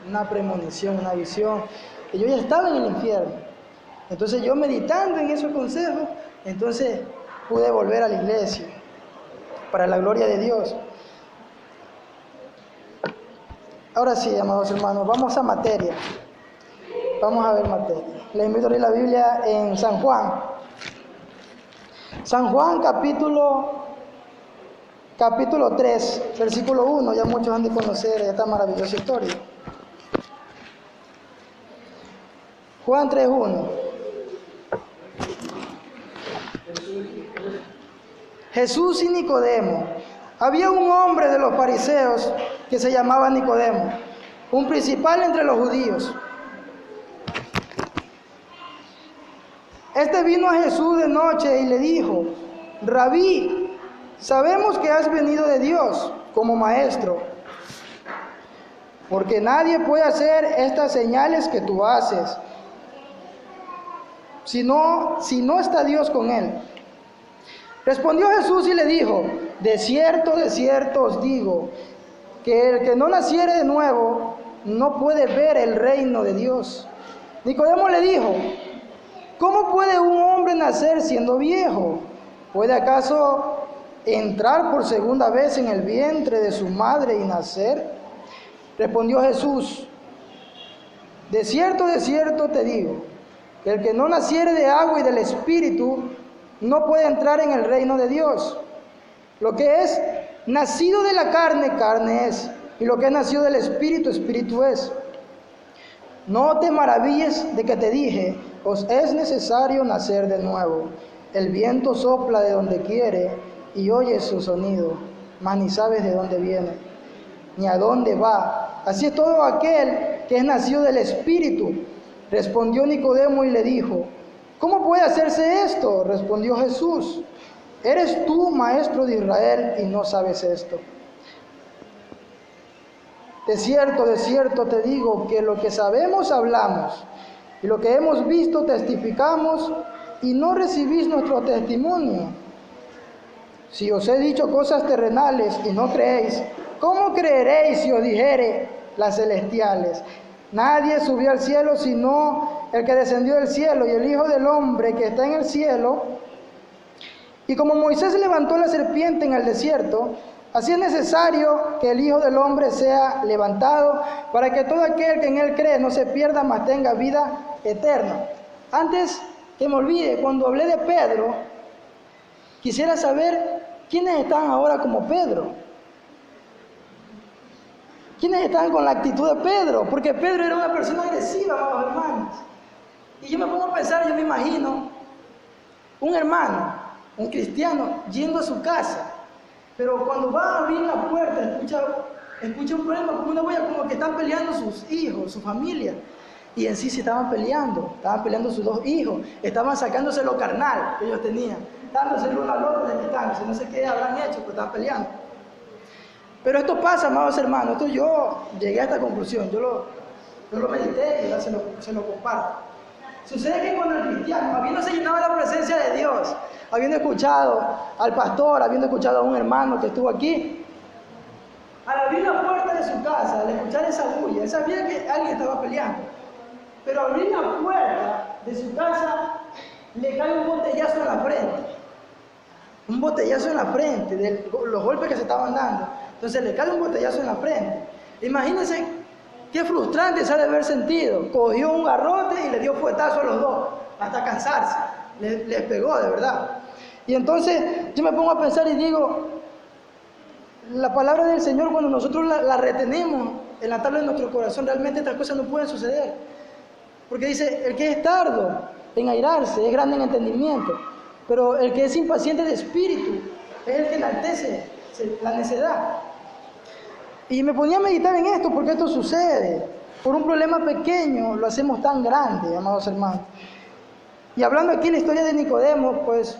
una premonición, una visión, que yo ya estaba en el infierno. Entonces yo meditando en esos consejos, entonces pude volver a la iglesia, para la gloria de Dios. Ahora sí, amados hermanos, vamos a materia. Vamos a ver materia. Les invito a leer la Biblia en San Juan. San Juan capítulo 3, versículo 1. Ya muchos han de conocer esta maravillosa historia. Juan 3:1. Jesús y Nicodemo. Había un hombre de los fariseos que se llamaba Nicodemo, un principal entre los judíos. Este vino a Jesús de noche y le dijo: Rabí, sabemos que has venido de Dios como maestro, porque nadie puede hacer estas señales que tú haces, si no está Dios con él. Respondió Jesús y le dijo: de cierto os digo, que el que no naciere de nuevo no puede ver el reino de Dios. Nicodemo le dijo: ¿cómo puede un hombre nacer siendo viejo? ¿Puede acaso entrar por segunda vez en el vientre de su madre y nacer? Respondió Jesús: de cierto te digo, que el que no naciere de agua y del Espíritu no puede entrar en el reino de Dios. Lo que es nacido de la carne, carne es, y lo que es nacido del Espíritu, Espíritu es. No te maravilles de que te dije: os es necesario nacer de nuevo. El viento sopla de donde quiere y oyes su sonido, mas ni sabes de dónde viene, ni a dónde va. Así es todo aquel que es nacido del Espíritu. Respondió Nicodemo y le dijo: ¿cómo puede hacerse esto? Respondió Jesús: ¿eres tú maestro de Israel y no sabes esto? De cierto te digo que lo que sabemos hablamos, y lo que hemos visto testificamos, y no recibís nuestro testimonio. Si os he dicho cosas terrenales y no creéis, ¿cómo creeréis si os dijere las celestiales? Nadie subió al cielo sino el que descendió del cielo, y el Hijo del Hombre que está en el cielo. Y como Moisés levantó la serpiente en el desierto, así es necesario que el Hijo del Hombre sea levantado, para que todo aquel que en él cree no se pierda, mas tenga vida eterna. Antes que me olvide, cuando hablé de Pedro, quisiera saber quiénes están ahora como Pedro. ¿Quiénes están con la actitud de Pedro? Porque Pedro era una persona agresiva, amados hermanos. Y yo me pongo a pensar, yo me imagino un hermano, un cristiano, yendo a su casa, pero cuando va a abrir la puerta, escucha un problema, como una huella, como que están peleando sus hijos, su familia. Y en sí se estaban peleando sus dos hijos, estaban sacándose lo carnal que ellos tenían, dándose el uno al otro, desquitándose, no sé qué habrán hecho, pero estaban peleando. Pero esto pasa, amados hermanos, esto yo llegué a esta conclusión, yo lo medité y ya se lo comparto. Sucede que cuando el cristiano, habiéndose llenado de la presencia de Dios, habiendo escuchado al pastor, habiendo escuchado a un hermano que estuvo aquí, al abrir la puerta de su casa, al escuchar esa bulla, él sabía que alguien estaba peleando, pero al abrir la puerta de su casa, le cae un botellazo en la frente. Un botellazo en la frente, de los golpes que se estaban dando. Entonces le cae un botellazo en la frente. Imagínense qué frustrante se ha de haber sentido. Cogió un garrote y le dio fuetazo a los dos, hasta cansarse. Les pegó de verdad. Y entonces yo me pongo a pensar y digo, la palabra del Señor, cuando nosotros la retenemos en la tabla de nuestro corazón, realmente estas cosas no pueden suceder. Porque dice, el que es tardo en airarse es grande en entendimiento, pero el que es impaciente de espíritu es el que enaltece la necedad. Y me ponía a meditar en esto, porque esto sucede. Por un problema pequeño lo hacemos tan grande, amados hermanos. Y hablando aquí la historia de Nicodemo, pues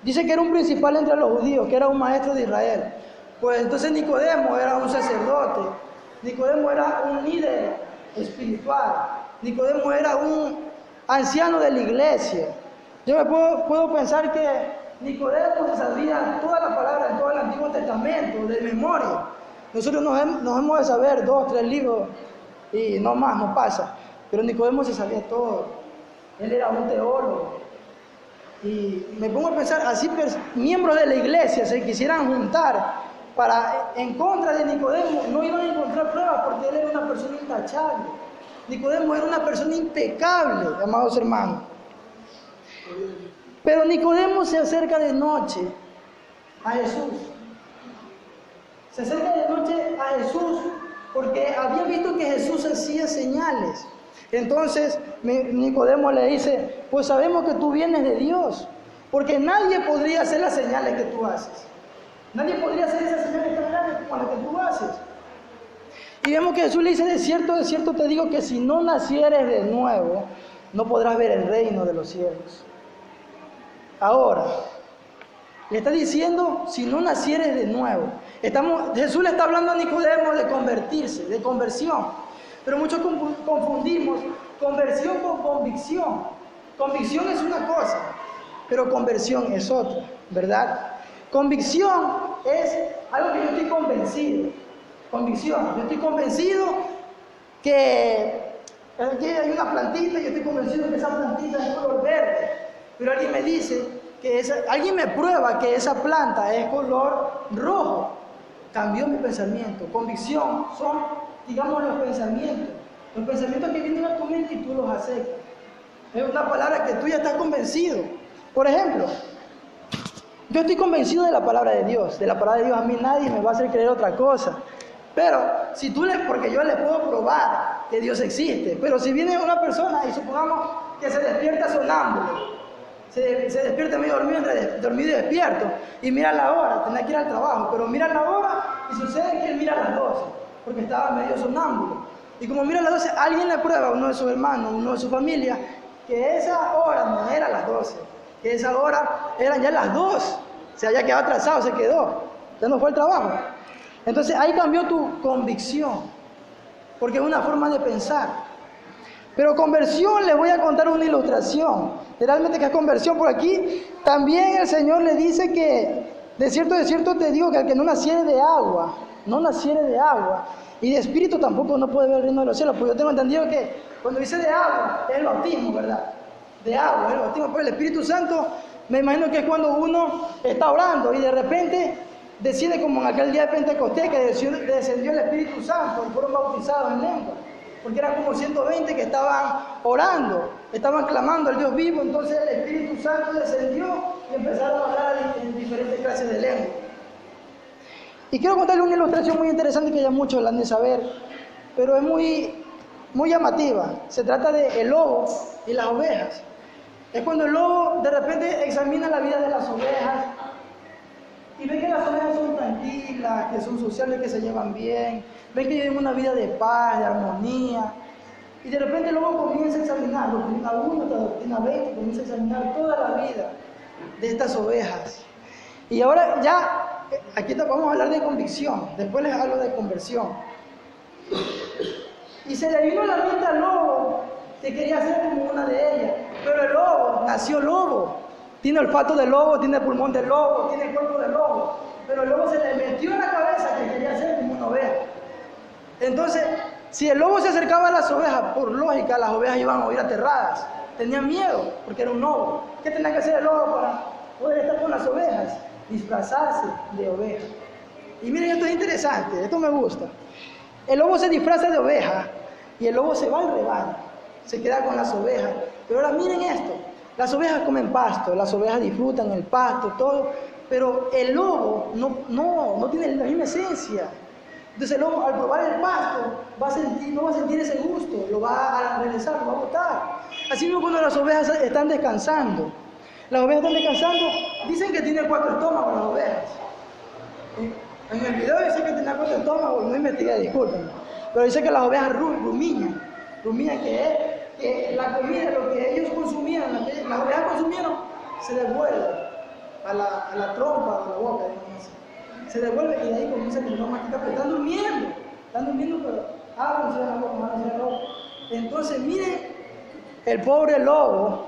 dice que era un principal entre los judíos, que era un maestro de Israel. Pues entonces Nicodemo era un sacerdote, Nicodemo era un líder espiritual, Nicodemo era un anciano de la iglesia. Yo me puedo pensar que Nicodemo se sabía toda la palabra de todo el Antiguo Testamento, de memoria. Nosotros nos hemos de saber 2 o 3 libros y no más, no pasa. Pero Nicodemo se sabía todo. Él era un teólogo. Y me pongo a pensar, así miembros de la iglesia se quisieran juntar en contra de Nicodemo, no iban a encontrar pruebas porque él era una persona intachable. Nicodemo era una persona impecable, amados hermanos. Pero Nicodemo se acerca de noche a Jesús. Se acerca de noche a Jesús porque había visto que Jesús hacía señales. Entonces Nicodemo le dice, pues sabemos que tú vienes de Dios, porque nadie podría hacer las señales que tú haces. Nadie podría hacer esas señales tan grandes como las que tú haces. Y vemos que Jesús le dice, de cierto te digo que si no nacieres de nuevo, no podrás ver el reino de los cielos. Ahora, le está diciendo, si no nacieres de nuevo. Jesús le está hablando a Nicodemo de convertirse, de conversión. Pero muchos confundimos conversión con convicción. Convicción es una cosa, pero conversión es otra, ¿verdad? Convicción es algo que yo estoy convencido. Convicción, yo estoy convencido que aquí hay una plantita y yo estoy convencido que esa plantita es color verde. Pero alguien me dice alguien me prueba que esa planta es color rojo. Cambió mi pensamiento. Convicción son, digamos, los pensamientos que vienen a tu mente y tú los aceptas. Es una palabra que tú ya estás convencido. Por ejemplo, yo estoy convencido de la palabra de Dios. De la palabra de Dios a mí nadie me va a hacer creer otra cosa. Pero si porque yo le puedo probar que Dios existe. Pero si viene una persona y supongamos que se despierta sonámbulo, se despierta medio dormido y despierto, y mira la hora, tenía que ir al trabajo, pero mira la hora y sucede que él mira las 12, porque estaba medio sonámbulo. Y como mira las 12, alguien le prueba a uno de sus hermanos, uno de su familia, que esa hora no era las 12, que esa hora eran ya las 2, se había quedado atrasado, se quedó, ya no fue al trabajo. Entonces ahí cambió tu convicción, porque es una forma de pensar. Pero conversión, les voy a contar una ilustración. Realmente que es conversión por aquí. También el Señor le dice que, de cierto te digo que el que no naciere de agua, y de espíritu tampoco no puede ver el reino de los cielos. Porque yo tengo entendido que cuando dice de agua, es el bautismo, ¿verdad? De agua, es el bautismo. Pero el Espíritu Santo, me imagino que es cuando uno está orando y de repente decide, como en aquel día de Pentecostés, que descendió el Espíritu Santo y fueron bautizados en lengua. Porque eran como 120 que estaban orando, estaban clamando al Dios vivo. Entonces el Espíritu Santo descendió y empezaron a hablar en diferentes clases de lengua. Y quiero contarles una ilustración muy interesante que ya muchos la han de saber, pero es muy llamativa. Se trata de el lobo y las ovejas. Es cuando el lobo de repente examina la vida de las ovejas y ve que las ovejas son tranquilas, que son sociales, que se llevan bien, ven que viven una vida de paz, de armonía. Y de repente el lobo comienza a examinar, doctrina 1 hasta doctrina 20, comienza a examinar toda la vida de estas ovejas. Y ahora ya, aquí vamos a hablar de convicción, después les hablo de conversión. Y se le vino a la mente al lobo que quería ser como una de ellas, pero el lobo nació lobo. Tiene olfato de lobo, tiene pulmón de lobo, tiene cuerpo de lobo. Pero el lobo se le metió en la cabeza que quería ser como una oveja. Entonces, si el lobo se acercaba a las ovejas, por lógica, las ovejas iban a huir aterradas. Tenían miedo, porque era un lobo. ¿Qué tenía que hacer el lobo para poder estar con las ovejas? Disfrazarse de oveja. Y miren, esto es interesante, esto me gusta. El lobo se disfraza de oveja y el lobo se va al rebaño. Se queda con las ovejas. Pero ahora miren esto. Las ovejas comen pasto, las ovejas disfrutan el pasto, todo, pero el lobo no tiene la misma esencia. Entonces el lobo al probar el pasto no va a sentir ese gusto, lo va a regresar, lo va a botar. Así mismo cuando las ovejas están descansando. Las ovejas están descansando, dicen que tiene 4 estómagos las ovejas. En el video dice que tenía 4 estómagos, no investigué, disculpen. Pero dice que las ovejas rumian que la comida, lo que ellos consumían, las ovejas consumieron, se devuelve a la trompa, a la boca, se devuelve y de ahí comienza a masticar, pero están durmiendo, pero ábranse la boca, Entonces miren, el pobre lobo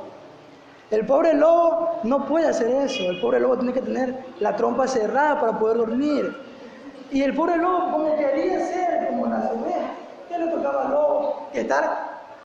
no puede hacer eso, el pobre lobo tiene que tener la trompa cerrada para poder dormir. Y el pobre lobo, como quería ser como las ovejas, ¿qué le tocaba al lobo? estar